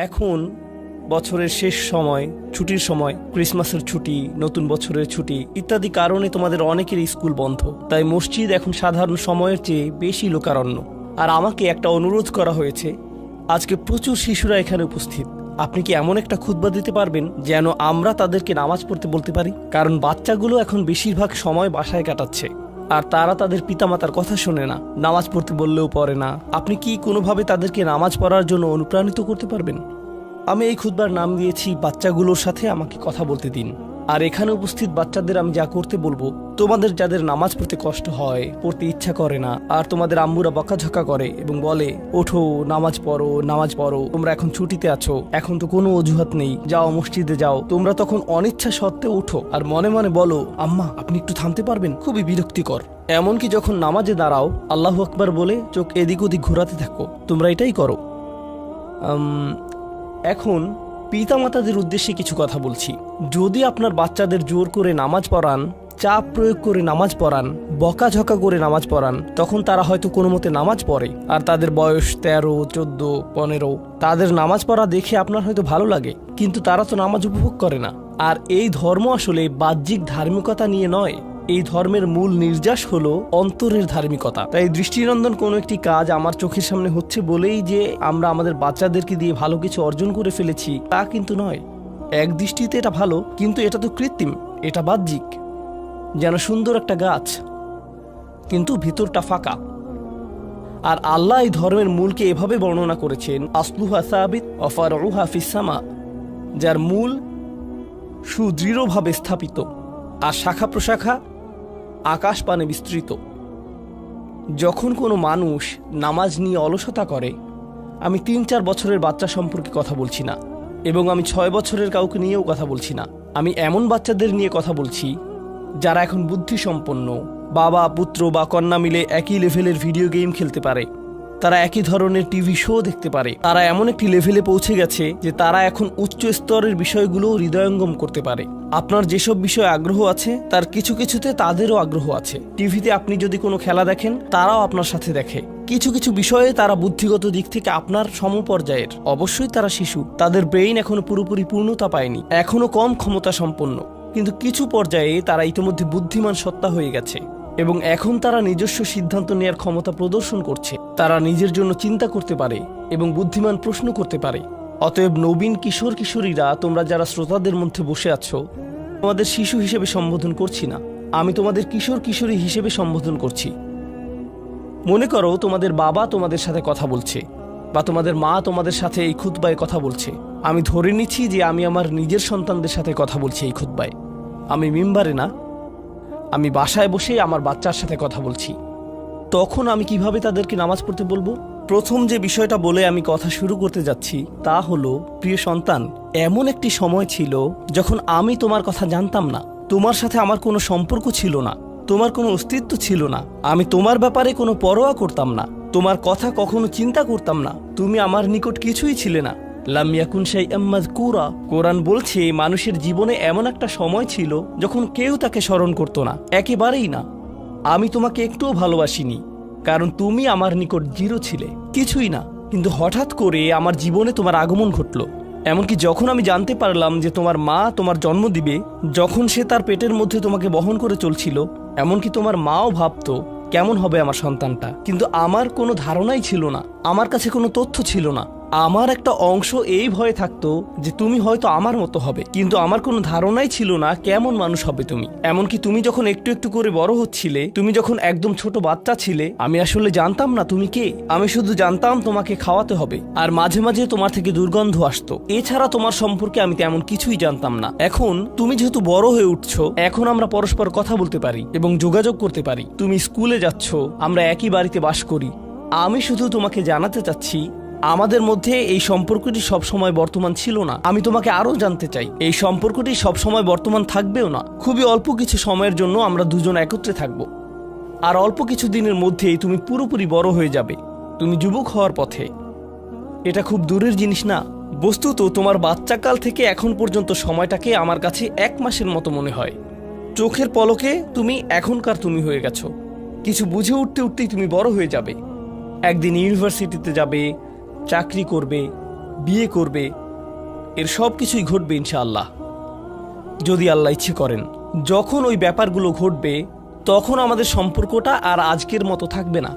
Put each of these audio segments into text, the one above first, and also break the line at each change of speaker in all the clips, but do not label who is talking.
এখন বছরের শেষ সময়, ছুটির সময়, ক্রিসমাসের ছুটি, নতুন বছরের ছুটি ইত্যাদি কারণে তোমাদের অনেকেরই স্কুল বন্ধ। তাই মসজিদ এখন সাধারণ সময়ের চেয়ে বেশি লোকারণ্য। আর আমাকে একটা অনুরোধ করা হয়েছে, আজকে প্রচুর শিশুরা এখানে উপস্থিত। আপনি কি এমন একটা খুতবা দিতে পারবেন যেন আমরা তাদেরকে নামাজ পড়তে বলতে পারি? কারণ বাচ্চাগুলো এখন বেশিরভাগ সময় বাসায় কাটাচ্ছে, আর তারা তাদের পিতামাতার কথা শোনে না, নামাজ পড়তে বললেও পড়ে না। আপনি কি কোনোভাবে তাদেরকে নামাজ পড়ার জন্য অনুপ্রাণিত করতে পারবেন? আমি এই খুতবার নাম দিয়েছি বাচ্চাগুলোর সাথে আমাকে কথা বলতে দিন। আর এখানে উপস্থিত বাচ্চাদের আমি যা করতে বলবো, তোমাদের যাদের নামাজ পড়তে কষ্ট হয়, পড়তে ইচ্ছা করে না, আর তোমাদের আম্মুরা বকাঝকা করে এবং বলে ওঠো নামাজ পড়ো, তোমরা এখন ছুটিতে আছো, এখন তো কোনো অজুহাত নেই, যাও মসজিদে যাও, তোমরা তখন অনিচ্ছা সত্ত্বেও উঠো আর মনে মনে বলো আম্মা আপনি একটু থামতে পারবেন, খুবই বিরক্তিকর। এমনকি যখন নামাজে দাঁড়াও আল্লাহু আকবার বলে চোখ এদিক ওদিক ঘোরাতে থাকো, তোমরা এটাই করো। এখন পিতামাতাদের উদ্দেশ্যে কিছু কথা বলছি। যদি আপনার বাচ্চাদের জোর করে নামাজ পড়ান, চাপ প্রয়োগ করে নামাজ পড়ান, বকাঝকা করে নামাজ পড়ান, তখন তারা হয়তো কোনো মতে নামাজ পড়ে, আর তাদের বয়স 13, 14, 15, তাদের নামাজ পড়া দেখে আপনার হয়তো ভালো লাগে, কিন্তু তারা তো নামাজ উপভোগ করে না। আর এই ধর্ম আসলে বাহ্যিক ধার্মিকতা নিয়ে নয়, এই ধর্মের মূল নির্যাস হলো অন্তরের ধার্মিকতা। তাই দৃষ্টিনন্দন কোনো একটি কাজ আমার চোখের সামনে হচ্ছে বলেই যে আমরা আমাদের বাচ্চাদেরকে দিয়ে ভালো কিছু অর্জন করে ফেলেছি তা কিন্তু নয়। এক দৃষ্টিতে এটা ভালো, কিন্তু এটা তো কৃত্রিম, এটা বাহ্যিক, যেন সুন্দর একটা গাছ কিন্তু ভিতরটা ফাঁকা। আর আল্লাহ এই ধর্মের মূলকে এভাবে বর্ণনা করেছেন, আসলুহা সাবিত ওয়া ফারউহা ফিস সামা, যার মূল সুদৃঢ়ভাবে স্থাপিত আর শাখা প্রশাখা আকাশ পানে বিস্তৃত। যখন কোনো মানুষ নামাজ নিয়ে অলসতা করে, আমি 3-4 বছরের বাচ্চা সম্পর্কে কথা বলছি না, এবং আমি 6 বছরের কাউকে নিয়েও কথা বলছি না। আমি এমন বাচ্চাদের নিয়ে কথা বলছি যারা এখন বুদ্ধিসম্পন্ন, বাবা পুত্র বা কন্যা মিলে একই লেভেলের ভিডিও গেম খেলতে পারে, তারা একই ধরনের টিভি শো দেখতে পারে, তারা এমন একটি লেভেলে পৌঁছে গেছে যে তারা এখন উচ্চ স্তরের বিষয়গুলো হৃদয়ঙ্গম করতে পারে। আপনার যেসব বিষয়ে আগ্রহ আছে তার কিছু কিছুতে তাদেরও আগ্রহ আছে। টিভিতে আপনি যদি কোনো খেলা দেখেন, তারাও আপনার সাথে দেখে। কিছু কিছু বিষয়ে তারা বুদ্ধিগত দিক থেকে আপনার সমপর্যায়ের। অবশ্যই তারা শিশু, তাদের ব্রেইন এখনো পুরোপুরি পূর্ণতা পায়নি, এখনো কম ক্ষমতা সম্পন্ন, কিন্তু কিছু পর্যায়ে তারা ইতিমধ্যে বুদ্ধিমান সত্তা হয়ে গেছে এবং এখন তারা নিজস্ব সিদ্ধান্ত নেওয়ার ক্ষমতা প্রদর্শন করছে। তারা নিজের জন্য চিন্তা করতে পারে এবং বুদ্ধিমান প্রশ্ন করতে পারে। অতএব নবীন কিশোর কিশোরীরা, তোমরা যারা শ্রোতাদের মধ্যে বসে আছো, তোমাদের শিশু হিসেবে সম্বোধন করছি না, আমি তোমাদের কিশোর কিশোরী হিসেবে সম্বোধন করছি। মনে করো তোমাদের বাবা তোমাদের সাথে কথা বলছে, বা তোমাদের মা তোমাদের সাথে এই খুতবায় কথা বলছে। আমি ধরে নিচ্ছি যে আমি আমার নিজের সন্তানদের সাথে কথা বলছি এই খুতবায়। আমি মিম্বারে না, আমি বাসায় বসে আমার বাচ্চার সাথে কথা বলছি। তখন আমি কিভাবে তাদেরকে নামাজ পড়তে বলবো? প্রথম যে বিষয়টা বলে আমি কথা শুরু করতে যাচ্ছি তা হলো, প্রিয় সন্তান, এমন একটি সময় ছিল যখন আমি তোমার কথা জানতাম না, তোমার সাথে আমার কোনো সম্পর্ক ছিল না, তোমার কোনো অস্তিত্ব ছিল না, আমি তোমার ব্যাপারে কোনো পরোয়া করতাম না, তোমার কথা কখনো চিন্তা করতাম না, তুমি আমার নিকট কিছুই ছিলে না। লাম ইয়াকুন শাইআম মাযকুরা। কোরআন বলছে মানুষের জীবনে এমন একটা সময় ছিল যখন কেউ তাকে স্মরণ করতো না, একেবারেই না। আমি তোমাকে একটুও ভালোবাসিনি, কারণ তুমি আমার নিকট জিরো ছিলে, কিছুই না। কিন্তু হঠাৎ করে আমার জীবনে তোমার আগমন ঘটল। এমনকি যখন আমি জানতে পারলাম যে তোমার মা তোমার জন্ম দিবে, যখন সে তার পেটের মধ্যে তোমাকে বহন করে চলছিল, এমনকি তোমার মাও ভাবতো কেমন হবে আমার সন্তানটা, কিন্তু আমার কোনো ধারণাই ছিল না, আমার কাছে কোনো তথ্য ছিল না। আমার একটা অংশ এই ভয়ে থাকতো যে তুমি হয়তো আমার মতো হবে, কিন্তু আমার কোনো ধারণাই ছিল না কেমন মানুষ হবে তুমি। এমনকি তুমি যখন একটু একটু করে বড় হচ্ছিলে, তুমি যখন একদম ছোট বাচ্চা ছিলে, আমি আসলে জানতাম না তুমি কে। আমি শুধু জানতাম তোমাকে খাওয়াতে হবে, আর মাঝে মাঝে তোমার থেকে দুর্গন্ধ আসতো। এছাড়া তোমার সম্পর্কে আমি তেমন কিছুই জানতাম না। এখন তুমি যেহেতু বড় হয়ে উঠছো, এখন আমরা পরস্পর কথা বলতে পারি এবং যোগাযোগ করতে পারি। তুমি স্কুলে যাচ্ছ, আমরা একই বাড়িতে বাস করি। আমি শুধু তোমাকে জানাতে চাচ্ছি, আমাদের মধ্যে এই সম্পর্কটি সবসময় বর্তমান ছিল না। আমি তোমাকে আরো জানতে চাই, এই সম্পর্কটি সবসময় বর্তমান থাকবেও না। খুবই অল্প কিছু সময়ের জন্য আমরা দুজন একত্রে থাকব, আর অল্প কিছু দিনের মধ্যেই তুমি পুরোপুরি বড় হয়ে যাবে, তুমি যুবক হওয়ার পথে। এটা খুব দূরের জিনিস না। বস্তুত তোমার বাচ্চাকাল থেকে এখন পর্যন্ত সময়টাকে আমার কাছে 1 মাসের মতো মনে হয়। চোখের পলকে তুমি এখনকার তুমি হয়ে গেছো। কিছু বুঝে উঠতে উঠতেই তুমি বড় হয়ে যাবে। একদিন ইউনিভার্সিটিতে যাবে, চাকরি করবে, বিয়ে করবে, এর সব কিছুই ঘটবে ইনশাআল্লাহ, যদি আল্লাহ ইচ্ছে করেন। যখন ওই ব্যাপারগুলো ঘটবে তখন আমাদের সম্পর্কটা আর আজকের মতো থাকবে না।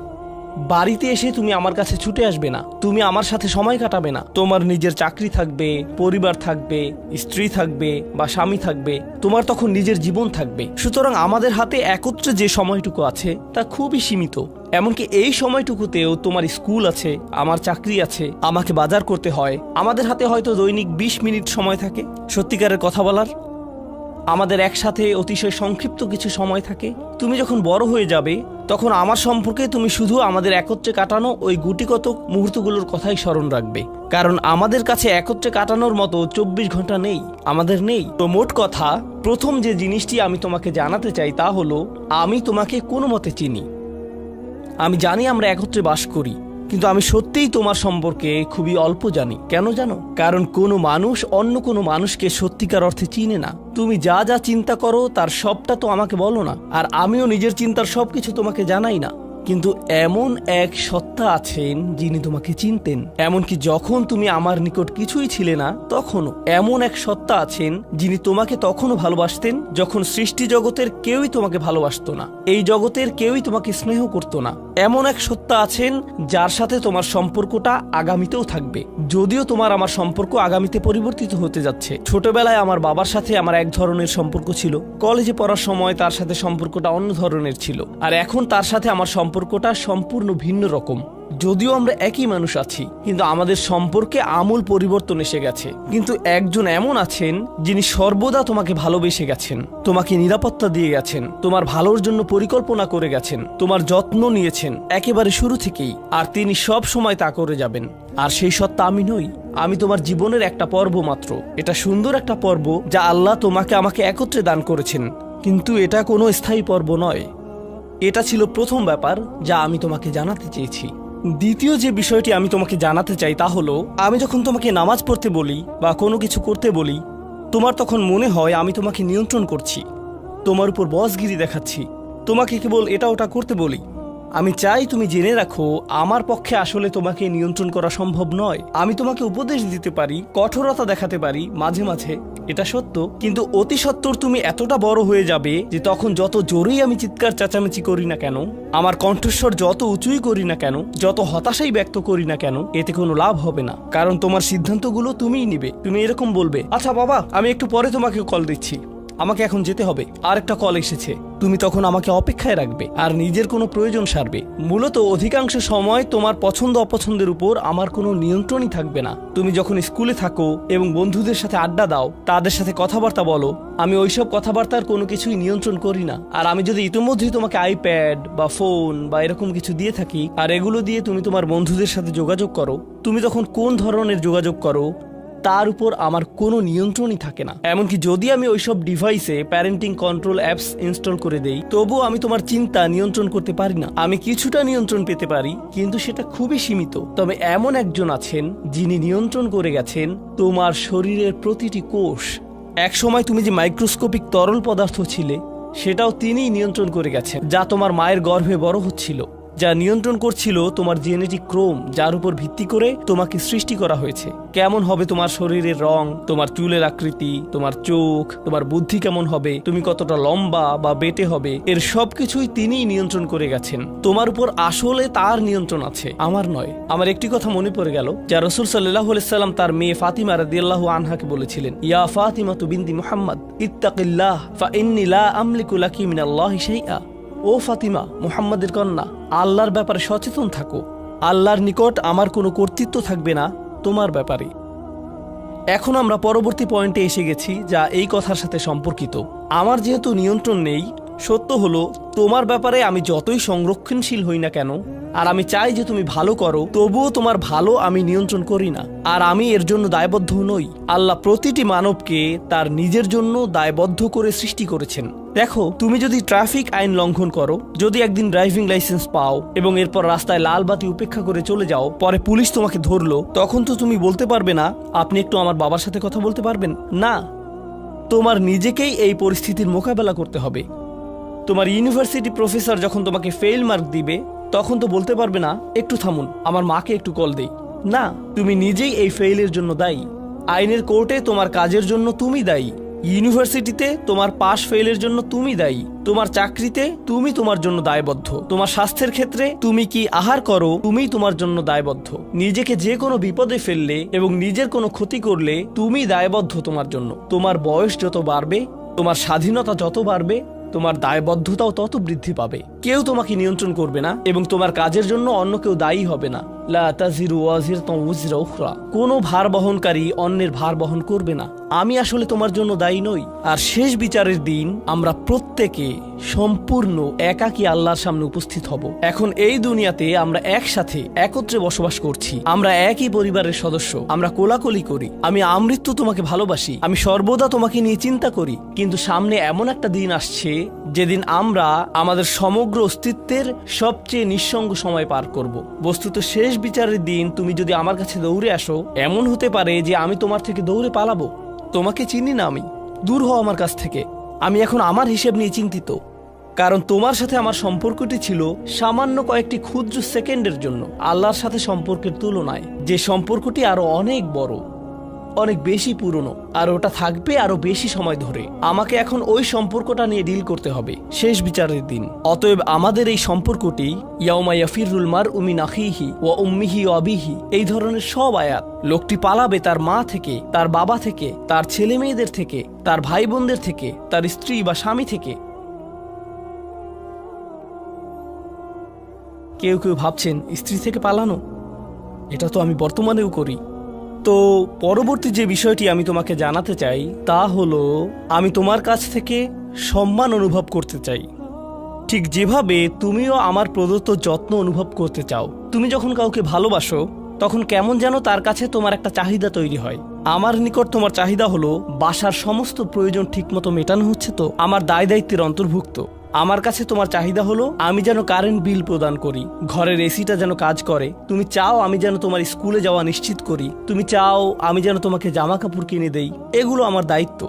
বাড়িতে এসে তুমি আমার কাছে ছুটে আসবে না, তুমি আমার সাথে সময় কাটাবে না। তোমার নিজের চাকরি থাকবে, পরিবার থাকবে, স্ত্রী থাকবে বা স্বামী থাকবে, তোমার তখন নিজের জীবন থাকবে। সুতরাং আমাদের হাতে একত্রে যে সময়টুকু আছে তা খুবই সীমিত। এমনকি এই সময়টুকুতেও তোমার স্কুল আছে, আমার চাকরি আছে, আমাকে বাজার করতে হয়। আমাদের হাতে হয়তো দৈনিক 20 মিনিট সময় থাকে সত্যিকারের কথা বলার। আমাদের একসাথে অতিশয় সংক্ষিপ্ত কিছু সময় থাকে। তুমি যখন বড় হয়ে যাবে তখন আমার সম্পর্কে তুমি শুধু আমাদের একত্রে কাটানো ওই গুটিকত মুহূর্তগুলোর কথাই স্মরণ রাখবে, কারণ আমাদের কাছে একত্রে কাটানোর মতো 24 ঘন্টা নেই, আমাদের নেই। তো মোট কথা, প্রথম যে জিনিসটি আমি তোমাকে জানাতে চাই তা হলো, আমি তোমাকে কোনো মতে চিনি। আমি জানি আমরা একত্রে বাস করি, কিন্তু আমি সত্যিই তোমার সম্পর্কে খুবই অল্প জানি। কেন জানো? কারণ কোনো মানুষ অন্য কোনো মানুষকে সত্যিকার অর্থে চিনে না। তুমি যা যা চিন্তা করো তার সবটা তো আমাকে বলো না, আর আমিও নিজের চিন্তার সবকিছু তোমাকে জানাই না। কিন্তু এমন এক সত্তা আছেন যিনি তোমাকে চিনতেন, এমনকি যখন তুমি আমার নিকট কিছুই ছিলে না তখনও। এমন এক সত্তা আছেন যিনি তোমাকে তখনও ভালোবাসতেন যখন সৃষ্টি জগতের কেউই তোমাকে ভালোবাসতো না, এই জগতের কেউই তোমাকে স্নেহ করতো না। এমন এক সত্তা আছেন যার সাথে তোমার সম্পর্কটা আগামীতেও থাকবে, যদিও তোমার আমার সম্পর্ক আগামীতে পরিবর্তিত হতে যাচ্ছে। ছোটবেলায় আমার বাবার সাথে আমার এক ধরনের সম্পর্ক ছিল, কলেজে পড়ার সময় তার সাথে সম্পর্কটা অন্য ধরনের ছিল, আর এখন তার সাথে আমার সম্পর্কটা সম্পূর্ণ ভিন্ন রকম। যদিও আমরা একই মানুষ আছি, কিন্তু আমাদের সম্পর্কে আমূল পরিবর্তন এসে গেছে। কিন্তু একজন এমন আছেন যিনি সর্বদা তোমাকে ভালোবেসে গেছেন, তোমাকে নিরাপত্তা দিয়ে গেছেন, তোমার ভালোর জন্য পরিকল্পনা করে গেছেন, তোমার যত্ন নিয়েছেন একেবারে শুরু থেকেই, আর তিনি সব সময় তা করে যাবেন। আর সেই সত্তা আমি নই, আমি তোমার জীবনের একটা পর্ব মাত্র। এটা সুন্দর একটা পর্ব যা আল্লাহ তোমাকে আমাকে একত্রে দান করেছেন, কিন্তু এটা কোনো স্থায়ী পর্ব নয়। এটা ছিল প্রথম ব্যাপার যা আমি তোমাকে জানাতে চেয়েছি। দ্বিতীয় যে বিষয়টি আমি তোমাকে জানাতে চাই তা হলো, আমি যখন তোমাকে নামাজ পড়তে বলি বা কোনো কিছু করতে বলি, তোমার তখন মনে হয় আমি তোমাকে নিয়ন্ত্রণ করছি, তোমার উপর বসগিরি দেখাচ্ছি, তোমাকে কেবল এটা ওটা করতে বলি। আমি চাই তুমি জেনে রাখো, আমার পক্ষে আসলে তোমাকে নিয়ন্ত্রণ করা সম্ভব নয়। আমি তোমাকে উপদেশ দিতে পারি, কঠোরতা দেখাতে পারি মাঝে মাঝে, এটা সত্য, কিন্তু অতি সত্বর তুমি এতটা বড় হয়ে যাবে যে তখন যত জোরেই আমি চিৎকার চেঁচামেচি করি না কেন, আমার কণ্ঠস্বর যত উঁচুই করি না কেন, যত হতাশাই ব্যক্ত করি না কেন, এতে কোনো লাভ হবে না। কারণ তোমার সিদ্ধান্তগুলো তুমিই নিবে। তুমি এরকম বলবে, আচ্ছা বাবা, আমি একটু পরে তোমাকে কল দিচ্ছি, আমাকে এখন যেতে হবে, আর একটা কল এসেছে। তুমি তখন আমাকে অপেক্ষায় রাখবে আর নিজের কোনো প্রয়োজন সারবে। মূলত অধিকাংশ সময় তোমার পছন্দ অপছন্দের উপর আমার কোনো নিয়ন্ত্রণই থাকবে না। তুমি যখন স্কুলে থাকো এবং বন্ধুদের সাথে আড্ডা দাও, তাদের সাথে কথাবার্তা বলো, আমি ওইসব কথাবার্তার কোনো কিছুই নিয়ন্ত্রণ করি না। আর আমি যদি ইতিমধ্যেই তোমাকে আইপ্যাড বা ফোন বা এরকম কিছু দিয়ে থাকি, আর এগুলো দিয়ে তুমি তোমার বন্ধুদের সাথে যোগাযোগ করো, তুমি তখন কোন ধরনের যোগাযোগ করো তার উপর আমার কোনো নিয়ন্ত্রণই থাকে না। এমনকি যদি আমি ওইসব ডিভাইসে প্যারেন্টিং কন্ট্রোল অ্যাপস ইনস্টল করে দেই, তবুও আমি তোমার চিন্তা নিয়ন্ত্রণ করতে পারি না। আমি কিছুটা নিয়ন্ত্রণ পেতে পারি, কিন্তু সেটা খুবই সীমিত। তবে এমন একজন আছেন যিনি নিয়ন্ত্রণ করে গেছেন তোমার শরীরের প্রতিটি কোষ। এক সময় তুমি যে মাইক্রোস্কোপিক তরল পদার্থ ছিলে, সেটাও তিনিই নিয়ন্ত্রণ করে গেছেন, যা তোমার মায়ের গর্ভে বড় হচ্ছিল, যা নিয়ন্ত্রণ করছিল তোমার জেনেটিক ক্রোম, যার উপর ভিত্তি করে তোমাকে সৃষ্টি করা হয়েছে। কেমন হবে তোমার শরীরের রং, তোমার চুলের আকৃতি, তোমার চোখ, তোমার বুদ্ধি কেমন হবে, তুমি কতটা লম্বা বা বেটে হবে, এর সবকিছুই তিনিই নিয়ন্ত্রণ করে গেছেন। তোমার উপর আসলে তার নিয়ন্ত্রণ আছে, আমার নয়। আমার একটি কথা মনে পড়ে গেল, যা রাসূল সাল্লাল্লাহু আলাইহি সাল্লাম তার মেয়ে ফাতিমা রাদিয়াল্লাহু আনহাকে বলেছিলেন, ইয়া ফাতিমা বিনতি মুহাম্মদ ইত্তাকিল্লাহ ফা ইন্নী লা আমলিকু লাকি মিনাল্লাহি শাইআ। ও ফাতিমা, মুহাম্মাদের কন্যা, আল্লাহর ব্যাপারে সচেতন থাকো। আল্লাহর নিকট আমার কোনো কর্তৃত্ব থাকবে না তোমার ব্যাপারে। এখন আমরা পরবর্তী পয়েন্টে এসে গেছি, যা এই কথার সাথে সম্পর্কিত। আমার যেহেতু নিয়ন্ত্রণ নেই, সত্য হলো তোমার ব্যাপারে আমি যতই সংরক্ষণশীল হই না কেন, আর আমি চাই যে তুমি ভালো করো, তবুও তোমার ভালো আমি নিয়ন্ত্রণ করি না, আর আমি এর জন্য দায়বদ্ধ নই। আল্লাহ প্রতিটি মানবকে তার নিজের জন্য দায়বদ্ধ করে সৃষ্টি করেছেন। দেখো, তুমি যদি ট্রাফিক আইন লঙ্ঘন করো, যদি একদিন ড্রাইভিং লাইসেন্স পাও এবং এরপর রাস্তায় লাল বাতি উপেক্ষা করে চলে যাও, পরে পুলিশ তোমাকে ধরলো, তখন তো তুমি বলতে পারবে না, আপনি একটু আমার বাবার সাথে কথা বলতে পারবেন না। তোমার নিজেকেই এই পরিস্থিতির মোকাবেলা করতে হবে। তোমার ইউনিভার্সিটি প্রফেসর যখন তোমাকে ফেল মার্ক দিবে, তখন তো বলতে পারবে না, একটু থামুন, আমার মাকে একটু কল দেই। না, তুমি নিজেই এই ফেইলের জন্য দায়ী। আইনের কোর্টে তোমার কাজের জন্য তুমি দায়ী, ইউনিভার্সিটিতে তোমার পাশ ফেইলের জন্য তুমি দায়ী, তোমার চাকরিতে তুমি তোমার জন্য দায়বদ্ধ, তোমার স্বাস্থ্যের ক্ষেত্রে তুমি কি আহার করো তুমিই তোমার জন্য দায়বদ্ধ, নিজেকে যে কোনো বিপদে ফেললে এবং নিজের কোনো ক্ষতি করলে তুমি দায়বদ্ধ তোমার জন্য। তোমার বয়স যত বাড়বে, তোমার স্বাধীনতা যত বাড়বে, তোমার দায়বদ্ধতাও তত বৃদ্ধি পাবে। কেউ তোমাকে নিয়ন্ত্রণ করবে না এবং তোমার কাজের জন্য অন্য কেউ দায়ী হবে না। লা তাজিরু ওয়াজিরাতুন উজরা উখরা, কোনো ভার বহনকারী অন্যের ভার বহন করবে না। আমি আসলে তোমার জন্য দায়ী নই। আর শেষ বিচারের দিন আমরা প্রত্যেকে সম্পূর্ণ একাকী আল্লাহর সামনে উপস্থিত হব। এখন এই দুনিয়াতে আমরা একসাথে একত্রে বসবাস করছি, আমরা একই পরিবারের সদস্য, আমরা কোলাকুলি করি, আমি আমৃত্যু তোমাকে ভালোবাসি, আমি সর্বদা তোমাকে নিয়ে চিন্তা করি। কিন্তু সামনে এমন একটা দিন আসছে যেদিন আমরা আমাদের সমগ্র অস্তিত্বের সবচেয়ে নিঃসঙ্গ সময় পার করব। বস্তুত শেষ বিচারের দিন তুমি যদি আমার কাছে দৌড়ে আসো, এমন হতে পারে যে আমি তোমার থেকে দৌড়ে পালাবো। তোমাকে চিনি না আমি, দূর হও আমার কাছ থেকে। আমি এখন আমার হিসেব নিয়ে চিন্তিত, কারণ তোমার সাথে আমার সম্পর্কটি ছিল সামান্য কয়েকটি ক্ষুদ্র সেকেন্ডের জন্য। আল্লাহর সাথে সম্পর্কের তুলনায় যে সম্পর্কটি আরো অনেক বড়, অনেক বেশি পুরনো, আর ওটা থাকবে আরো বেশি সময় ধরে। আমাকে এখন ওই সম্পর্কটা নিয়ে ডিল করতে হবে শেষ বিচারের দিন। অতএব আমাদের এই সম্পর্কটি ইয়াউমা ইয়াফিরুল মারউ মিন আখিহি ওয়া উম্মিহি ওয়া আবিহি, এই ধরনের সব আয়াত। লোকটি পালাবে তার মা থেকে, তার বাবা থেকে, তার ছেলে মেয়েদের থেকে, তার ভাই বোনদের থেকে, তার স্ত্রী বা স্বামী থেকে। কেউ কেউ ভাবছেন স্ত্রী থেকে পালানো, এটা তো আমি বর্তমানেও করি। তো পরবর্তী যে বিষয়টি আমি তোমাকে জানাতে চাই তা হলো, আমি তোমার কাছ থেকে সম্মান অনুভব করতে চাই, ঠিক যেভাবে তুমিও আমার প্রদত্ত যত্ন অনুভব করতে চাও। তুমি যখন কাউকে ভালোবাসো তখন কেমন যেন তার কাছে তোমার একটা চাহিদা তৈরি হয়। আমার নিকট তোমার চাহিদা হলো বাসার সমস্ত প্রয়োজন ঠিকমতো মেটানো হচ্ছে তো, আমার দায় দায়িত্বের অন্তর্ভুক্ত। আমার কাছে তোমার চাহিদা হলো আমি যেন কারেন্ট বিল প্রদান করি, ঘরের এসিটা যেন কাজ করে। তুমি চাও আমি যেন তোমার স্কুলে যাওয়া নিশ্চিত করি, তুমি চাও আমি যেন তোমাকে জামা কাপড় কিনে দেই। এগুলো আমার দায়িত্ব।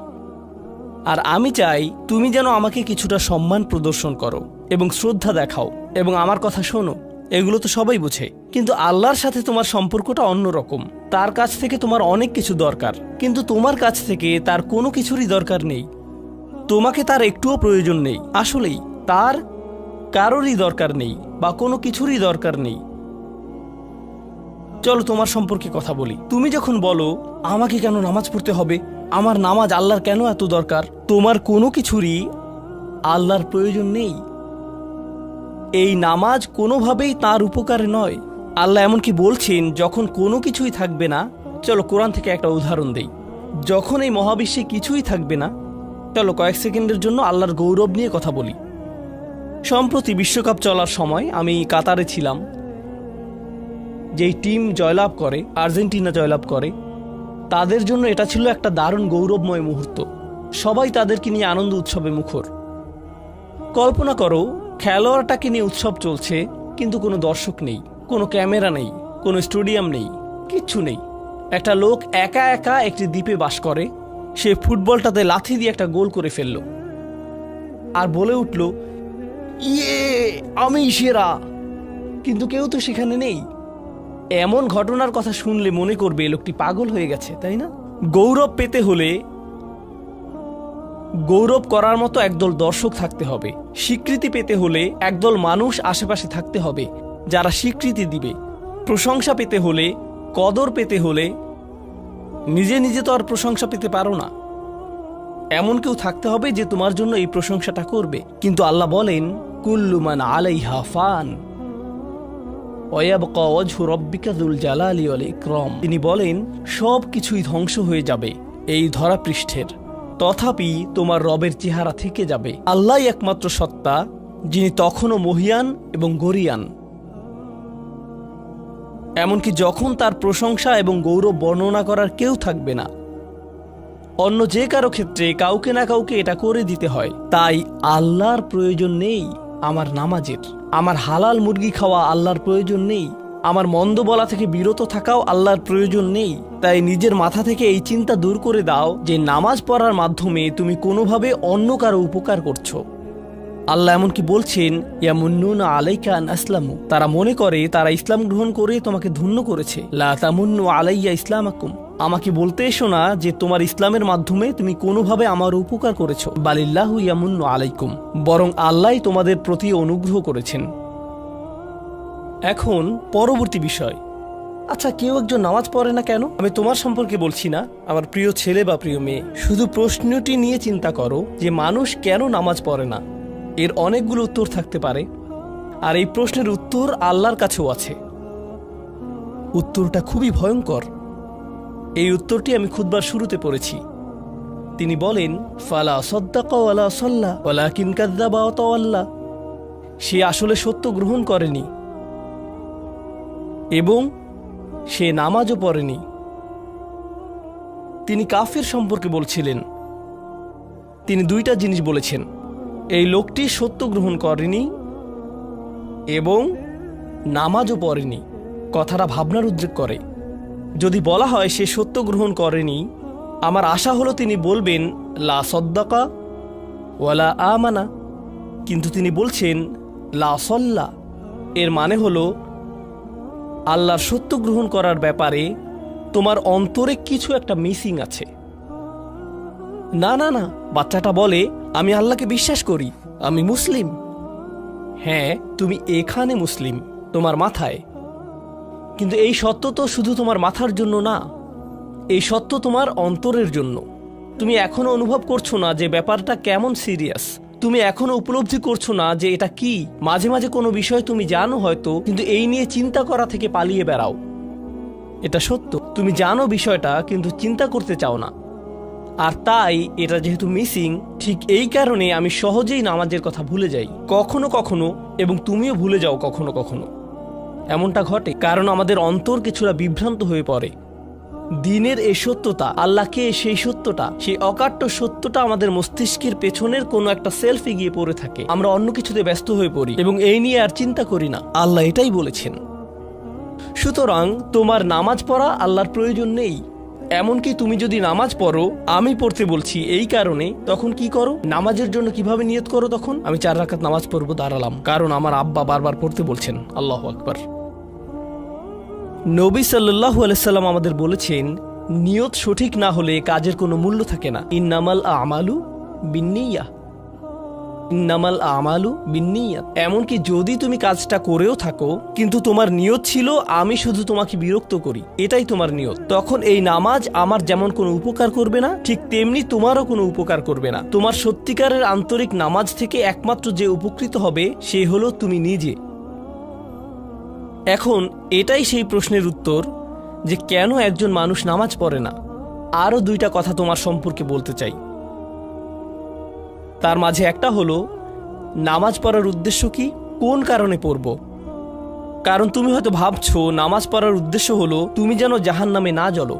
আর আমি চাই তুমি যেন আমাকে কিছুটা সম্মান প্রদর্শন করো এবং শ্রদ্ধা দেখাও এবং আমার কথা শোনো। এগুলো তো সবাই বুঝে, কিন্তু আল্লাহর সাথে তোমার সম্পর্কটা অন্যরকম। তার কাছ থেকে তোমার অনেক কিছু দরকার, কিন্তু তোমার কাছ থেকে তার কোনো কিছুরই দরকার নেই। তোমাকে তার একটুও প্রয়োজন নেই। আসলেই তার কারোরই দরকার নেই বা কোনো কিছুরই দরকার নেই। চলো তোমার সম্পর্কে কথা বলি। তুমি যখন বলো আমাকে কেন নামাজ পড়তে হবে, আমার নামাজ আল্লাহর কেন এত দরকার, তোমার কোনো কিছুরই আল্লাহর প্রয়োজন নেই। এই নামাজ কোনোভাবেই তার উপকারে নয়। আল্লাহ এমনকি বলছেন যখন কোনো কিছুই থাকবে না, চলো কোরআন থেকে একটা উদাহরণ দেই। যখন এই মহাবিশ্বে কিছুই থাকবে না, চলো কয়েক সেকেন্ডের জন্য আল্লাহর গৌরব নিয়ে কথা বলি। সম্প্রতি বিশ্বকাপ চলার সময় আমি কাতারে ছিলাম। যেই টিম জয়লাভ করে, আর্জেন্টিনা জয়লাভ করে, তাদের জন্য এটা ছিল একটা দারুণ গৌরবময় মুহূর্ত। সবাই তাদেরকে নিয়ে আনন্দ উৎসবে মুখর। কল্পনা করো খেলোয়াড়টাকে নিয়ে উৎসব চলছে, কিন্তু কোনো দর্শক নেই, কোনো ক্যামেরা নেই, কোনো স্টেডিয়াম নেই, কিচ্ছু নেই। একটা লোক একা একা একটি দ্বীপে বাস করে, সে ফুটবলটাতে লাথি দিয়ে একটা গোল করে ফেলল আর বলে উঠল, ইয়ে আমি সেরা। কিন্তু কেউ তো সেখানে নেই। এমন ঘটনার কথা শুনলে মনে করবে লোকটি পাগল হয়ে গেছে, তাই না? গৌরব পেতে হলে গৌরব করার মতো একদল দর্শক থাকতে হবে। স্বীকৃতি পেতে হলে একদল মানুষ আশেপাশে থাকতে হবে যারা স্বীকৃতি দিবে। প্রশংসা পেতে হলে, কদর পেতে হলে নিজে নিজে তো আর প্রশংসা পেতে পারো না। এমন কেউ থাকতে হবে যে তোমার জন্য এই প্রশংসাটা করবে। কিন্তু আল্লাহ বলেন, কুল্লু মান আলাইহা ফান ওয়া ইয়াবকা ওয়াজহু রাব্বিকা যুল জালালি ওয়াল ইকরাম। তিনি বলেন সব কিছুই ধ্বংস হয়ে যাবে এই ধরা পৃষ্ঠের, তথাপি তোমার রবের চেহারা থেকে যাবে। আল্লাহই একমাত্র সত্তা যিনি তখনও মহিয়ান এবং গরিয়ান। এমনকি যখন তার প্রশংসা এবং গৌরব বর্ণনা করার কেউ থাকবে না। অন্য যে কারো ক্ষেত্রে কাউকে না কাউকে এটা করে দিতে হয়। তাই আল্লাহর প্রয়োজন নেই আমার নামাজের, আমার হালাল মুরগি খাওয়া আল্লাহর প্রয়োজন নেই, আমার মন্দ বলা থেকে বিরত থাকাও আল্লাহর প্রয়োজন নেই। তাই নিজের মাথা থেকে এই চিন্তা দূর করে দাও যে নামাজ পড়ার মাধ্যমে তুমি কোনোভাবে অন্য কারো উপকার করছো। আল্লাহ এমনকি বলছেন, ইয়ামুন্নুনা আলাইকা আন আসলামু, তারা মনে করে তারা ইসলাম গ্রহণ করে তোমাকে ধন্য করেছে। লা তামুন্নু আলাইয়া ইসলামাকুম, আমাকে বলতে এসো না যে তোমার ইসলামের মাধ্যমে তুমি কোনোভাবে আমার উপকার করেছো। বালিল্লাহু ইয়ামুন্নু আলাইকুম, বরং আল্লাহই তোমাদের প্রতি অনুগ্রহ করেছেন। এখন পরবর্তী বিষয়, আচ্ছা কেউ একজন নামাজ পড়ে না কেন? আমি তোমার সম্পর্কে বলছি না, আমার প্রিয় ছেলে বা প্রিয় মেয়ে, শুধু প্রশ্নটি নিয়ে চিন্তা করো যে মানুষ কেন নামাজ পড়ে না। এর অনেকগুলো উত্তর থাকতে পারে, আর এই প্রশ্নের উত্তর আল্লাহর কাছেও আছে। উত্তরটা খুবই ভয়ঙ্কর। এই উত্তরটি আমি খুতবার শুরুতে পড়েছি। তিনি বলেন, ফালা সাদ্দাকা ওয়ালা সাল্লা ওয়ালাকিন কাযযাবা ওয়া তাওয়াল্লা, সে আসলে সত্য গ্রহণ করেনি এবং সে নামাজও পড়েনি। তিনি কাফের সম্পর্কে বলছিলেন। তিনি দুইটা জিনিস বলেছেন, এই লোকটি সত্য গ্রহণ করেনি এবং নামাজও পড়েনি। কথাটা ভাবনার উদ্রেক করে। যদি বলা হয় সে সত্য গ্রহণ করেনি, আমার আশা হলো তিনি বলবেন লা সদ্দাকা ওয়ালা আমানা, কিন্তু তিনি বলছেন লা সল্লা। এর মানে হলো আল্লাহর সত্য গ্রহণ করার ব্যাপারে তোমার অন্তরে কিছু একটা মিসিং আছে। না না না, বাচ্চাটা বলে আমি আল্লাহকে বিশ্বাস করি, আমি মুসলিম। হ্যাঁ, তুমি এখানে মুসলিম, তোমার মাথায়, কিন্তু এই সত্য তো শুধু তোমার মাথার জন্য না, এই সত্য তোমার অন্তরের জন্য। তুমি এখনো অনুভব করছো না যে ব্যাপারটা কেমন সিরিয়াস। তুমি এখনো উপলব্ধি করছো না যে এটা কি। মাঝে মাঝে কোনো বিষয় তুমি জানো হয়তো, কিন্তু এই নিয়ে চিন্তা করা থেকে পালিয়ে বেড়াও। এটা সত্য, তুমি জানো বিষয়টা কিন্তু চিন্তা করতে চাও না। আর তাই এটা যেহেতু মিসিং, ঠিক এই কারণে আমি সহজেই নামাজের কথা ভুলে যাই কখনো কখনো, এবং তুমিও ভুলে যাও কখনো কখনো। এমনটা ঘটে কারণ আমাদের অন্তর কিছুটা বিভ্রান্ত হয়ে পড়ে। দিনের এই সত্যতা, আল্লাহকে সেই সত্যটা, সেই অকাট্য সত্যটা আমাদের মস্তিষ্কের পেছনের কোনো একটা সেলফে গিয়ে পড়ে থাকে। আমরা অন্য কিছুতে ব্যস্ত হয়ে পড়ি এবং এই নিয়ে আর চিন্তা করি না। আল্লাহ এটাই বলেছেন। সুতরাং তোমার নামাজ পড়া আল্লাহর প্রয়োজন নেই। এমনকি তুমি যদি নামাজ পড়ো, আমি পড়তে বলছি এই কারণে, তখন কি করো? নামাজের জন্য কিভাবে নিয়ত করো? তখন আমি 4 রাকাত নামাজ পড়বো, দাঁড়ালাম, কারণ আমার আব্বা বারবার পড়তে বলছেন। আল্লাহু আকবার। নবী সাল্লাল্লাহু আলাইহি সাল্লাম আমাদের বলেছেন, নিয়ত সঠিক না হলে কাজের কোনো মূল্য থাকে না। ইন্নামাল আমালু বিন্নিয়াহ, ইন্নামাল আমালু বিন্নিয়াত। এমনকি যদি তুমি কাজটা করেও থাকো কিন্তু তোমার নিয়ত ছিল আমি শুধু তোমাকে বিরক্ত করি, এটাই তোমার নিয়ত, তখন এই নামাজ আমার যেমন কোনো উপকার করবে না, ঠিক তেমনি তোমারও কোনো উপকার করবে না। তোমার সত্যিকারের আন্তরিক নামাজ থেকে একমাত্র যে উপকৃত হবে সে হলো তুমি নিজে। এখন এটাই সেই প্রশ্নের উত্তর যে কেন একজন মানুষ নামাজ পড়ে না। আরও 2টা কথা তোমার সম্পর্কে বলতে চাই। তার মাঝে একটা হলো নামাজ পড়ার উদ্দেশ্য কি, কোন কারণে পড়ব। কারণ তুমি হয়তো ভাবছো নামাজ পড়ার উদ্দেশ্য হলো তুমি যেন জাহান্নামে না জ্বলো।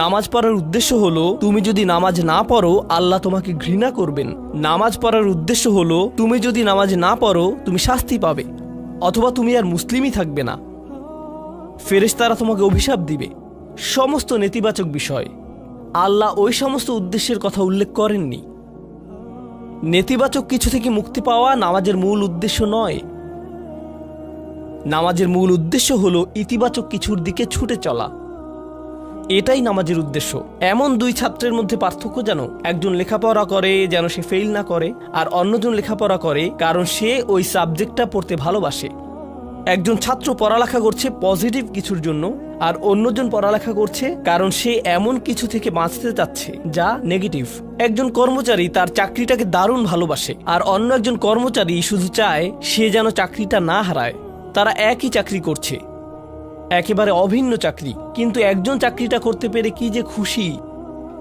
নামাজ পড়ার উদ্দেশ্য হলো তুমি যদি নামাজ না পড়ো আল্লাহ তোমাকে ঘৃণা করবেন। নামাজ পড়ার উদ্দেশ্য হলো তুমি যদি নামাজ না পড়ো তুমি শাস্তি পাবে, অথবা তুমি আর মুসলিমই থাকবে না, ফেরেশতারা তোমাকে অভিশাপ দিবে। সমস্ত নেতিবাচক বিষয়। আল্লাহ ওই সমস্ত উদ্দেশ্যের কথা উল্লেখ করেননি। নেতিবাচক কিছু থেকে মুক্তি পাওয়া নামাজের মূল উদ্দেশ্য নয়। নামাজের মূল উদ্দেশ্য হলো ইতিবাচক কিছুর দিকে ছুটে চলা, এটাই নামাজের উদ্দেশ্য। এমন 2 ছাত্রের মধ্যে পার্থক্য যেন একজন লেখাপড়া করে যেন সে ফেল না করে, আর অন্যজন লেখাপড়া করে কারণ সে ওই সাবজেক্টটা পড়তে ভালোবাসে। একজন ছাত্র পড়ালেখা করছে পজিটিভ কিছুর জন্য, আর অন্যজন পড়ালেখা করছে কারণ সে এমন কিছু থেকে বাঁচতে চাচ্ছে যা নেগেটিভ। একজন কর্মচারী তার চাকরিটাকে দারুণ ভালোবাসে, আর অন্য একজন কর্মচারী শুধু চায় সে যেন চাকরিটা না হারায়। তারা একই চাকরি করছে, একেবারে অভিন্ন চাকরি, কিন্তু একজন চাকরিটা করতে পেরে কি যে খুশি,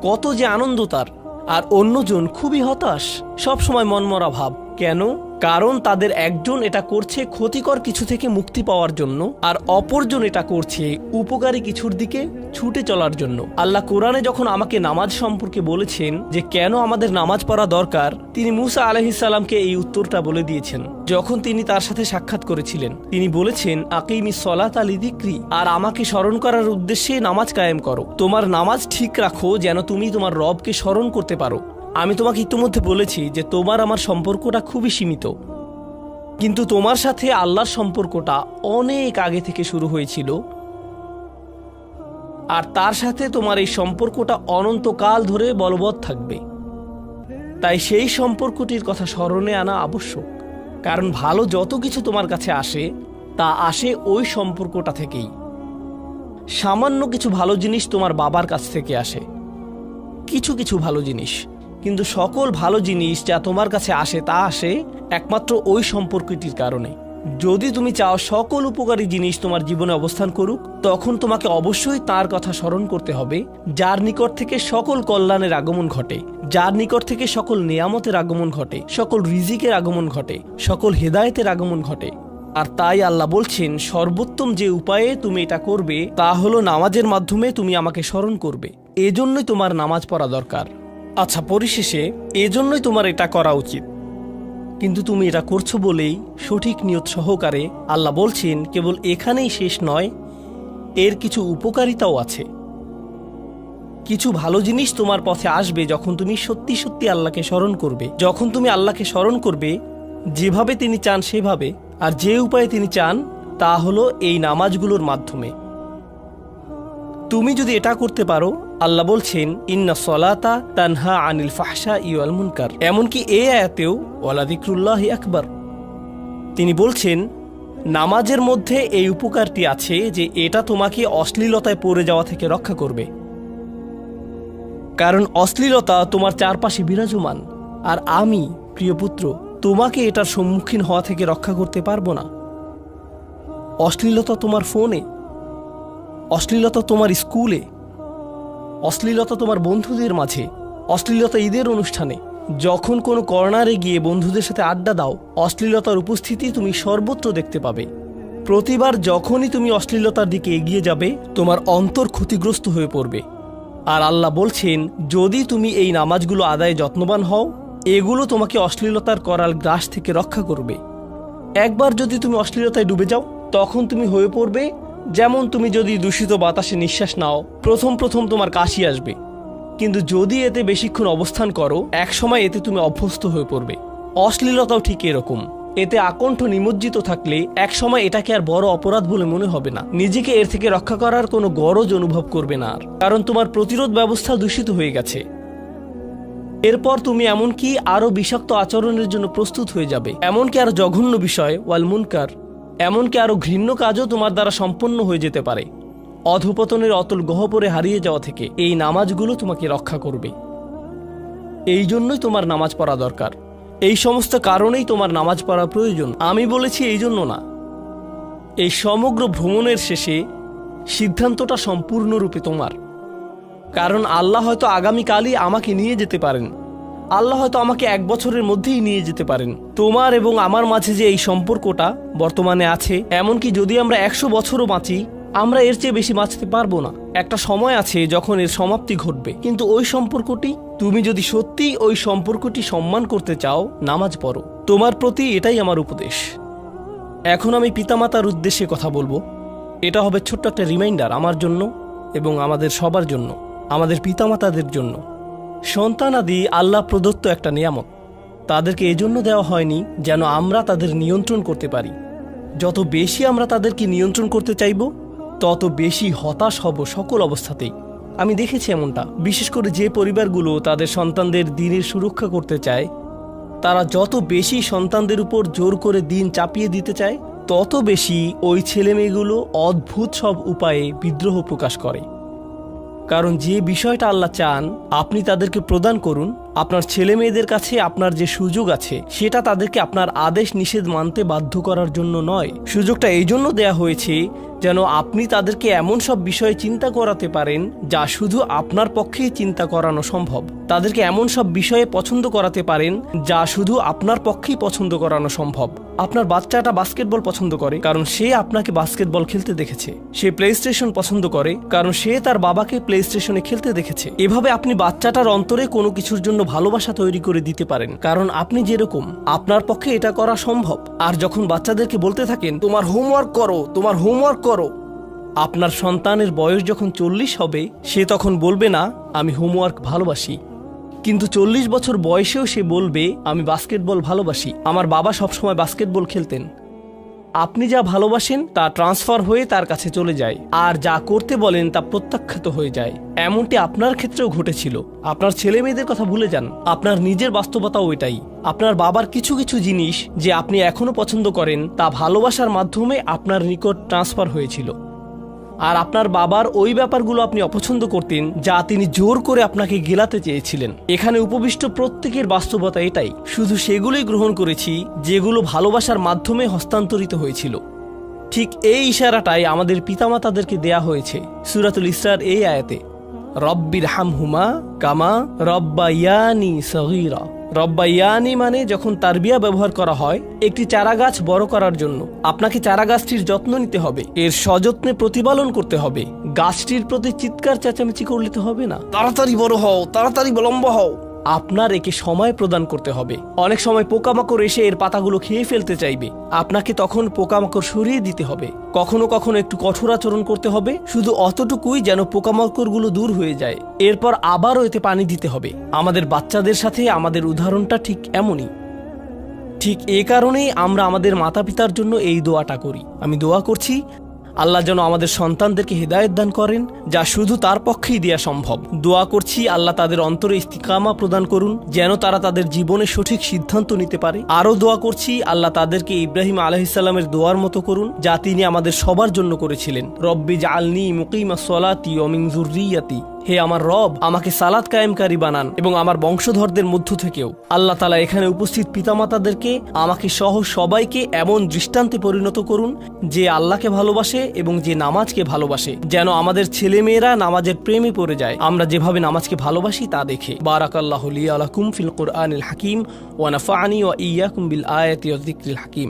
কত যে আনন্দ তার, আর অন্যজন খুবই হতাশ, সবসময় মনমরা ভাব। কেন? কারণ তাদের একজন এটা করছে ক্ষতিকর কিছু থেকে মুক্তি পাওয়ার জন্য, আর অপরজন এটা করছে উপকারী কিছুর দিকে ছুটে চলার জন্য। আল্লাহ কোরআনে যখন আমাকে নামাজ সম্পর্কে বলেছেন যে কেন আমাদের নামাজ পড়া দরকার, তিনি মুসা আলাইহিস সালামকে এই উত্তরটা বলে দিয়েছেন যখন তিনি তার সাথে সাক্ষাৎ করেছিলেন। তিনি বলেছেন, আকিমিস সলাতা লিযিকরি, আর আমাকে স্মরণ করার উদ্দেশ্যে নামাজ কায়েম করো। তোমার নামাজ ঠিক রাখো যেন তুমি তোমার রবকে স্মরণ করতে পারো। আমি তোমাকে ইতিমধ্যে বলেছি যে তোমার আমার সম্পর্কটা খুবই সীমিত, কিন্তু তোমার সাথে আল্লাহর সম্পর্কটা অনেক আগে থেকে শুরু হয়েছিল, আর তার সাথে তোমার এই সম্পর্কটা অনন্তকাল ধরে বলবৎ থাকবে। তাই সেই সম্পর্কটির কথা স্মরণে আনা আবশ্যক, কারণ ভালো যত কিছু তোমার কাছে আসে তা আসে ওই সম্পর্কটা থেকেই। সামান্য কিছু ভালো জিনিস তোমার বাবার কাছ থেকে আসে, কিছু কিছু ভালো জিনিস, কিন্তু সকল ভালো জিনিস যা তোমার কাছে আসে তা আসে একমাত্র ওই সম্পর্কটির কারণে। যদি তুমি চাও সকল উপকারী জিনিস তোমার জীবনে অবস্থান করুক, তখন তোমাকে অবশ্যই তার কথা স্মরণ করতে হবে যার নিকট থেকে সকল কল্যাণের আগমন ঘটে, যার নিকট থেকে সকল নেয়ামতের আগমন ঘটে, সকল রিজিকের আগমন ঘটে, সকল হেদায়েতের আগমন ঘটে। আর তাই আল্লাহ বলছেন, সর্বোত্তম যে উপায়ে তুমি এটা করবে তা হলো নামাজের মাধ্যমে তুমি আমাকে স্মরণ করবে। এজন্যই তোমার নামাজ পড়া দরকার। আচ্ছা, পরিশেষে এজন্যই তোমার এটা করা উচিত, কিন্তু তুমি এটা করছো বলেই সঠিক নিয়ত সহকারে আল্লাহ বলছেন কেবল এখানেই শেষ নয়, এর কিছু উপকারিতাও আছে। কিছু ভালো জিনিস তোমার পথে আসবে যখন তুমি সত্যি সত্যি আল্লাহকে স্মরণ করবে। যখন তুমি আল্লাহকে স্মরণ করবে যেভাবে তিনি চান সেভাবে, আর যে উপায়ে তিনি চান তা হলো এই নামাজগুলোর মাধ্যমে। তুমি যদি এটা করতে পারো, আল্লাহ বলছেন ইন্না সলাতা তানহা আনিল ফাহশা ওয়াল মুনকার। এমনকি এই আয়াতেও ওয়ালা যিকরুল্লাহি আকবার, তিনি বলছেন নামাজের মধ্যে এই উপকারটি আছে যে এটা তোমাকে অশ্লীলতায় পড়ে যাওয়া থেকে রক্ষা করবে। কারণ অশ্লীলতা তোমার চারপাশে বিরাজমান, আর আমি প্রিয় পুত্র তোমাকে এটার সম্মুখীন হওয়া থেকে রক্ষা করতে পারবো না। অশ্লীলতা তোমার ফোনে, অশ্লীলতা তোমার স্কুলে, অশ্লীলতা তোমার বন্ধুদের মাঝে, অশ্লীলতা ঈদের অনুষ্ঠানে, যখন কোনো কর্নারে গিয়ে বন্ধুদের সাথে আড্ডা দাও, অশ্লীলতার উপস্থিতি তুমি সর্বত্র দেখতে পাবে। প্রতিবার যখনই তুমি অশ্লীলতার দিকে এগিয়ে যাবে তোমার অন্তর ক্ষতিগ্রস্ত হয়ে পড়বে। আর আল্লাহ বলছেন যদি তুমি এই নামাজগুলো আদায়ে যত্নবান হও, এগুলো তোমাকে অশ্লীলতার করাল গ্রাস থেকে রক্ষা করবে। একবার যদি তুমি অশ্লীলতায় ডুবে যাও, তখন তুমি হয়ে পড়বে যেমন তুমি যদি দূষিত বাতাসে নিঃশ্বাস নাও, প্রথম প্রথম তোমার কাশি আসবে, কিন্তু যদি এতে বেশিক্ষণ অবস্থান করো একসময় এতে তুমি অভ্যস্ত হয়ে পড়বে। অশ্লীলতাও ঠিক এরকম, এতে আকণ্ঠ নিমজ্জিত থাকলে একসময় এটাকে আর বড় অপরাধ বলে মনে হবে না, নিজেকে এর থেকে রক্ষা করার কোনো গরজ অনুভব করবে না আর, কারণ তোমার প্রতিরোধ ব্যবস্থা দূষিত হয়ে গেছে। এরপর তুমি এমনকি আরও বিষাক্ত আচরণের জন্য প্রস্তুত হয়ে যাবে, এমনকি আরো জঘন্য বিষয় ওয়াল মুনকার, এমনকি আরো ঘৃণ্য কাজও তোমার দ্বারা সম্পন্ন হয়ে যেতে পারে। অধঃপতনের অতল গহ্বরে হারিয়ে যাওয়া থেকে এই নামাজগুলো তোমাকে রক্ষা করবে। এই জন্যই তোমার নামাজ পড়া দরকার, এই সমস্ত কারণেই তোমার নামাজ পড়া প্রয়োজন। আমি বলেছি এই জন্য না, এই সমগ্র ভ্রমণের শেষে সিদ্ধান্তটা সম্পূর্ণরূপে তোমার। কারণ আল্লাহ হয়তো আগামীকালই আমাকে নিয়ে যেতে পারেন, আল্লাহ হয়তো আমাকে 1 বছরের মধ্যেই নিয়ে যেতে পারেন। তোমার এবং আমার মাঝে যে এই সম্পর্কটা বর্তমানে আছে, এমনকি যদি আমরা 100 বছরও বাঁচি, আমরা এর চেয়ে বেশি বাঁচতে পারবো না। একটা সময় আছে যখন এর সমাপ্তি ঘটবে, কিন্তু ওই সম্পর্কটি, তুমি যদি সত্যি ওই সম্পর্কটি সম্মান করতে চাও, নামাজ পড়ো। তোমার প্রতি এটাই আমার উপদেশ। এখন আমি পিতামাতার উদ্দেশ্যে কথা বলবো। এটা হবে ছোট্ট একটা রিমাইন্ডার আমার জন্য এবং আমাদের সবার জন্য, আমাদের পিতামাতাদের জন্য। সন্তানাদি আল্লাহ প্রদত্ত একটা নিয়ামত, তাদেরকে এজন্য দেওয়া হয়নি যেন আমরা তাদের নিয়ন্ত্রণ করতে পারি। যত বেশি আমরা তাদেরকে নিয়ন্ত্রণ করতে চাইব, তত বেশি হতাশ হব সকল অবস্থাতেই। আমি দেখেছি এমনটা, বিশেষ করে যে পরিবারগুলো তাদের সন্তানদের দিনের সুরক্ষা করতে চায়, তারা যত বেশি সন্তানদের উপর জোর করে দিন চাপিয়ে দিতে চায়, তত বেশি ওই ছেলেমেয়েগুলো অদ্ভুত সব উপায়ে বিদ্রোহ প্রকাশ করে। কারণ যে বিষয়টা আল্লাহ চান আপনি তাদেরকে প্রদান করুন, আপনার ছেলে মেয়েদের কাছে আপনার যে সুযোগ আছে সেটা তাদেরকে আপনার আদেশ নিষেধ মানতে বাধ্য করার জন্য নয়। সুযোগটা এই জন্য দেয়া হয়েছে যেন আপনি তাদেরকে এমন সব বিষয়ে চিন্তা করাতে পারেন যা শুধু আপনার পক্ষেই চিন্তা করানো সম্ভব। তাদেরকে এমন সব বিষয়ে পছন্দ করাতে পারেন যা শুধু আপনার পক্ষেই পছন্দ করানো সম্ভব। আপনার বাচ্চাটা বাস্কেটবল পছন্দ করে কারণ সে আপনাকে বাস্কেটবল খেলতে দেখেছে। সে প্লে স্টেশন পছন্দ করে কারণ সে তার বাবাকে প্লে স্টেশনে খেলতে দেখেছে। এভাবে আপনি বাচ্চাটার অন্তরে কোনো কিছুর জন্য ভালোবাসা তৈরি করে দিতে পারেন, কারণ আপনি যেরকম আপনার পক্ষে এটা করা সম্ভব। আর যখন বাচ্চাদেরকে বলতে থাকেন তোমার হোমওয়ার্ক করো, তোমার হোমওয়ার্ক করো, আপনার সন্তানের বয়স যখন 40 হবে সে তখন বলবে না আমি হোমওয়ার্ক ভালোবাসি, কিন্তু 40 বছর বয়সেও সে বলবে আমি বাস্কেটবল ভালোবাসি, আমার বাবা সবসময় বাস্কেটবল খেলতেন। আপনি যা ভালোবাসেন তা ট্রান্সফার হয়ে তার কাছে চলে যায়, আর যা করতে বলেন তা প্রত্যাখ্যাত হয়ে যায়। এমনটি আপনার ক্ষেত্রেও ঘটেছিল। আপনার ছেলে মেয়েদের কথা ভুলে যান, আপনার নিজের বাস্তবতাও এটাই। আপনার বাবার কিছু কিছু জিনিস যে আপনি এখনো পছন্দ করেন তা ভালোবাসার মাধ্যমে আপনার নিকট ট্রান্সফার হয়েছিল, আর আপনার বাবার ওই ব্যাপারগুলো আপনি অপছন্দ করতেন যা তিনি জোর করে আপনাকে গেলাতে চেয়েছিলেন। এখানে উপবিষ্ট প্রত্যেকের বাস্তবতা এটাই, শুধু সেগুলোই গ্রহণ করেছি যেগুলো ভালোবাসার মাধ্যমে হস্তান্তরিত হয়েছিল। ঠিক এই ইশারাটাই আমাদের পিতামাতাদেরকে দেয়া হয়েছে সূরাতুল ইসরার এই আয়াতে, রব্বির হামহুমা কামা রব্বায়ানি সগীরা। রব্বায়ানি মানে যখন তারবিয়া ব্যবহার করা হয় একটি চারাগাছ বড় করার জন্য, আপনাকে চারাগাছটির যত্ন নিতে হবে, এর সযত্নে প্রতিপালন করতে হবে। গাছটির প্রতি চিৎকার চেঁচামেচি করলে তো হবে না, তাড়াতাড়ি বড় হও, তাড়াতাড়ি লম্বা হও। আপনার একে সময় প্রদান করতে হবে। অনেক সময় পোকামাকড় এসে এর পাতাগুলো খেয়ে ফেলতে চাইবে, আপনাকে তখন পোকামাকড় সরিয়ে দিতে হবে। কখনো কখনো একটু কঠোর আচরণ করতে হবে, শুধু অতটুকুই যেন পোকামাকড়গুলো দূর হয়ে যায়। এরপর আবারও এতে পানি দিতে হবে। আমাদের বাচ্চাদের সাথে আমাদের উদাহরণটা ঠিক এমনই। ঠিক এ কারণেই আমরা আমাদের মাতা পিতার জন্য এই দোয়াটা করি। আমি দোয়া করছি আল্লাহ যেন আমাদের সন্তানদেরকে হেদায়েত দান করেন, যা শুধু তার পক্ষেই দেয়া সম্ভব। দোয়া করছি আল্লাহ তাদের অন্তরে ইস্তিকামা প্রদান করুন, যেন তারা তাদের জীবনে সঠিক সিদ্ধান্ত নিতে পারে। আরও দোয়া করছি আল্লাহ তাদেরকে ইব্রাহিম আলাইহিসসালামের দোয়ার মতো করুন, যা তিনি আমাদের সবার জন্য করেছিলেন, রব্বি জাআলনি মুকিমাস সলাতি ওয়া মিন যুররিয়াতি। হে আমার রব, আমাকে সালাত কায়েমকারী বানান এবং আমার বংশধরদের মধ্য থেকেও। আল্লাহ তাআলা এখানে উপস্থিত পিতামাতাদেরকে, আমাকে সহ সবাইকে এমন দৃষ্টান্তে পরিণত করুন যে আল্লাহকে ভালোবাসে এবং যে নামাজকে ভালোবাসে, যেন আমাদের ছেলেমেয়েরা নামাজের প্রেমে পড়ে যায় আমরা যেভাবে নামাজকে ভালোবাসি তা দেখে। বারাকাল্লাহু লি ওয়া লাকুম ফিল কুরআনিল হাকিম ওয়া নাফা'নি ওয়া ইয়্যাকুম বিল আয়াতি ওয়াজ যিকরিল হাকিম।